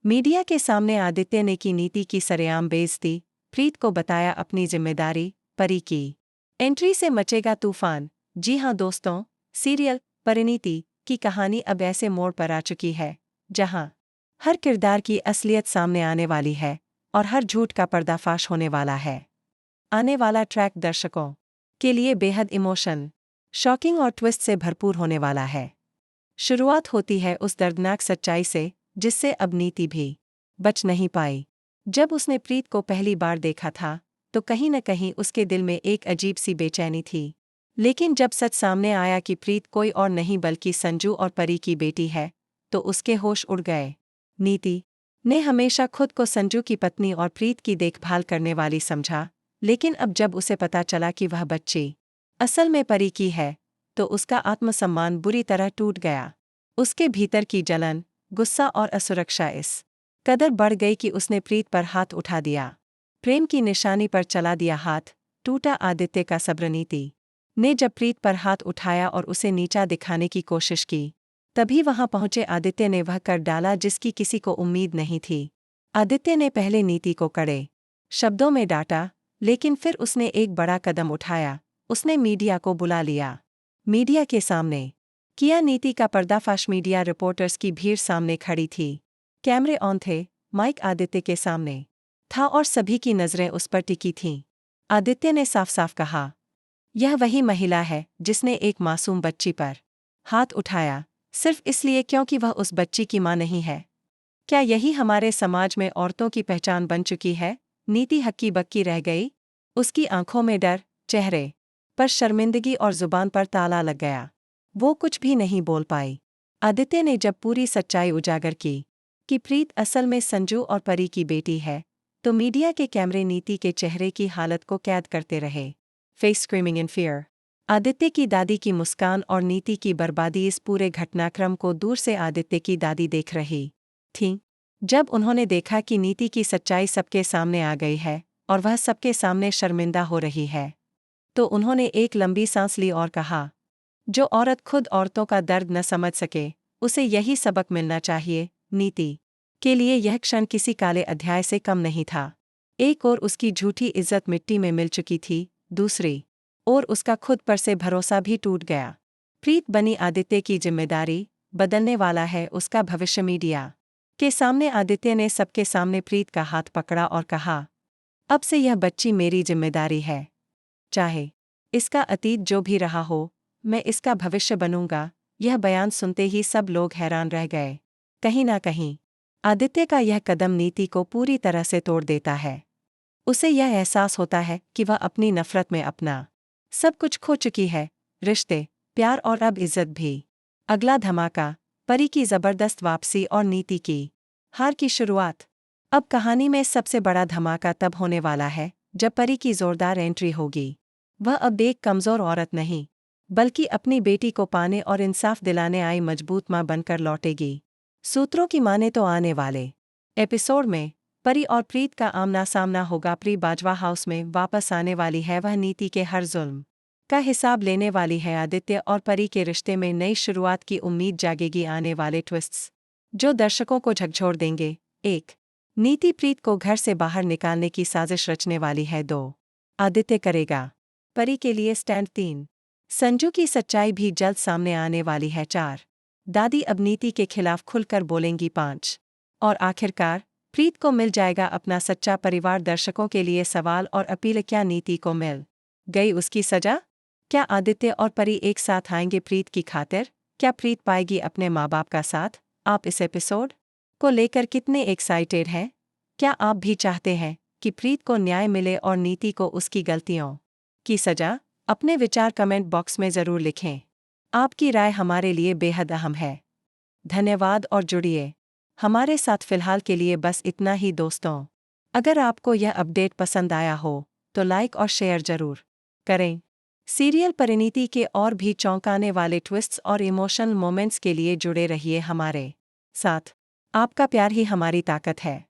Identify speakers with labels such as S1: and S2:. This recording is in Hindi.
S1: मीडिया के सामने आदित्य ने की नीति की सरेआम बेइज्जती, प्रीत को बताया अपनी जिम्मेदारी, परी की एंट्री से मचेगा तूफान। जी हां दोस्तों, सीरियल परिणीति की कहानी अब ऐसे मोड़ पर आ चुकी है जहां हर किरदार की असलियत सामने आने वाली है और हर झूठ का पर्दाफाश होने वाला है। आने वाला ट्रैक दर्शकों के लिए बेहद इमोशन, शॉकिंग और ट्विस्ट से भरपूर होने वाला है। शुरुआत होती है उस दर्दनाक सच्चाई से जिससे अब नीति भी बच नहीं पाई। जब उसने प्रीत को पहली बार देखा था तो कहीं न कहीं उसके दिल में एक अजीब सी बेचैनी थी। लेकिन जब सच सामने आया कि प्रीत कोई और नहीं बल्कि संजू और परी की बेटी है तो उसके होश उड़ गए। नीति ने हमेशा खुद को संजू की पत्नी और प्रीत की देखभाल करने वाली समझा, लेकिन अब जब उसे पता चला कि वह बच्ची असल में परी की है तो उसका आत्मसम्मान बुरी तरह टूट गया। उसके भीतर की जलन, गुस्सा और असुरक्षा इस कदर बढ़ गई कि उसने प्रीत पर हाथ उठा दिया। प्रेम की निशानी पर चला दिया हाथ। टूटा आदित्य का सब्र। नीति ने जब प्रीत पर हाथ उठाया और उसे नीचा दिखाने की कोशिश की तभी वहां पहुंचे आदित्य ने वह कर डाला जिसकी किसी को उम्मीद नहीं थी। आदित्य ने पहले नीति को कड़े शब्दों में डांटा, लेकिन फिर उसने एक बड़ा कदम उठाया। उसने मीडिया को बुला लिया। मीडिया के सामने किया नीति का पर्दाफाश। मीडिया रिपोर्टर्स की भीड़ सामने खड़ी थी। कैमरे ऑन थे, माइक आदित्य के सामने था और सभी की नजरें उस पर टिकी थीं। आदित्य ने साफ साफ कहा, यह वही महिला है जिसने एक मासूम बच्ची पर हाथ उठाया सिर्फ इसलिए क्योंकि वह उस बच्ची की मां नहीं है। क्या यही हमारे समाज में औरतों की पहचान बन चुकी है? नीति हक्की बक्की रह गई। उसकी आंखों में डर, चेहरे पर शर्मिंदगी और जुबान पर ताला लग गया। वो कुछ भी नहीं बोल पाई। आदित्य ने जब पूरी सच्चाई उजागर की कि प्रीत असल में संजू और परी की बेटी है तो मीडिया के कैमरे नीति के चेहरे की हालत को कैद करते रहे। फेस स्क्रीमिंग इन फियर। आदित्य की दादी की मुस्कान और नीति की बर्बादी। इस पूरे घटनाक्रम को दूर से आदित्य की दादी देख रही थीं। जब उन्होंने देखा कि नीति की सच्चाई सबके सामने आ गई है और वह सबके सामने शर्मिंदा हो रही है तो उन्होंने एक लंबी सांस ली और कहा, जो औरत खुद औरतों का दर्द न समझ सके उसे यही सबक मिलना चाहिए। नीति के लिए यह क्षण किसी काले अध्याय से कम नहीं था। एक ओर उसकी झूठी इज्जत मिट्टी में मिल चुकी थी, दूसरी ओर उसका खुद पर से भरोसा भी टूट गया। प्रीत बनी आदित्य की जिम्मेदारी, बदलने वाला है उसका भविष्य। मीडिया के सामने आदित्य ने सबके सामने प्रीत का हाथ पकड़ा और कहा, अब से यह बच्ची मेरी जिम्मेदारी है। चाहे इसका अतीत जो भी रहा हो, मैं इसका भविष्य बनूंगा। यह बयान सुनते ही सब लोग हैरान रह गए। कहीं ना कहीं आदित्य का यह कदम नीति को पूरी तरह से तोड़ देता है। उसे यह एहसास होता है कि वह अपनी नफरत में अपना सब कुछ खो चुकी है, रिश्ते, प्यार और अब इज्जत भी। अगला धमाका, परी की जबरदस्त वापसी और नीति की हार की शुरुआत। अब कहानी में सबसे बड़ा धमाका तब होने वाला है जब परी की जोरदार एंट्री होगी। वह अब एक कमजोर औरत नहीं बल्कि अपनी बेटी को पाने और इंसाफ दिलाने आई मजबूत मां बनकर लौटेगी। सूत्रों की माने तो आने वाले एपिसोड में परी और प्रीत का आमना सामना होगा। प्री बाजवा हाउस में वापस आने वाली है। वह नीति के हर जुल्म का हिसाब लेने वाली है। आदित्य और परी के रिश्ते में नई शुरुआत की उम्मीद जागेगी। आने वाले ट्विस्ट्स जो दर्शकों को झकझोर देंगे। 1. नीति प्रीत को घर से बाहर निकालने की साजिश रचने वाली है। 2. आदित्य करेगा परी के लिए स्टैंड। 3. संजू की सच्चाई भी जल्द सामने आने वाली है। 4. दादी अब नीति के खिलाफ खुलकर बोलेंगी। 5. और आखिरकार प्रीत को मिल जाएगा अपना सच्चा परिवार। दर्शकों के लिए सवाल और अपील, क्या नीति को मिल गई उसकी सजा? क्या आदित्य और परी एक साथ आएंगे प्रीत की खातिर? क्या प्रीत पाएगी अपने माँ बाप का साथ? आप इस एपिसोड को लेकर कितने एक्साइटेड हैं? क्या आप भी चाहते हैं कि प्रीत को न्याय मिले और नीति को उसकी गलतियों की सजा? अपने विचार कमेंट बॉक्स में ज़रूर लिखें। आपकी राय हमारे लिए बेहद अहम है। धन्यवाद और जुड़िए हमारे साथ। फिलहाल के लिए बस इतना ही दोस्तों। अगर आपको यह अपडेट पसंद आया हो तो लाइक और शेयर जरूर करें। सीरियल परिणीति के और भी चौंकाने वाले ट्विस्ट्स और इमोशनल मोमेंट्स के लिए जुड़े रहिए हमारे साथ। आपका प्यार ही हमारी ताकत है।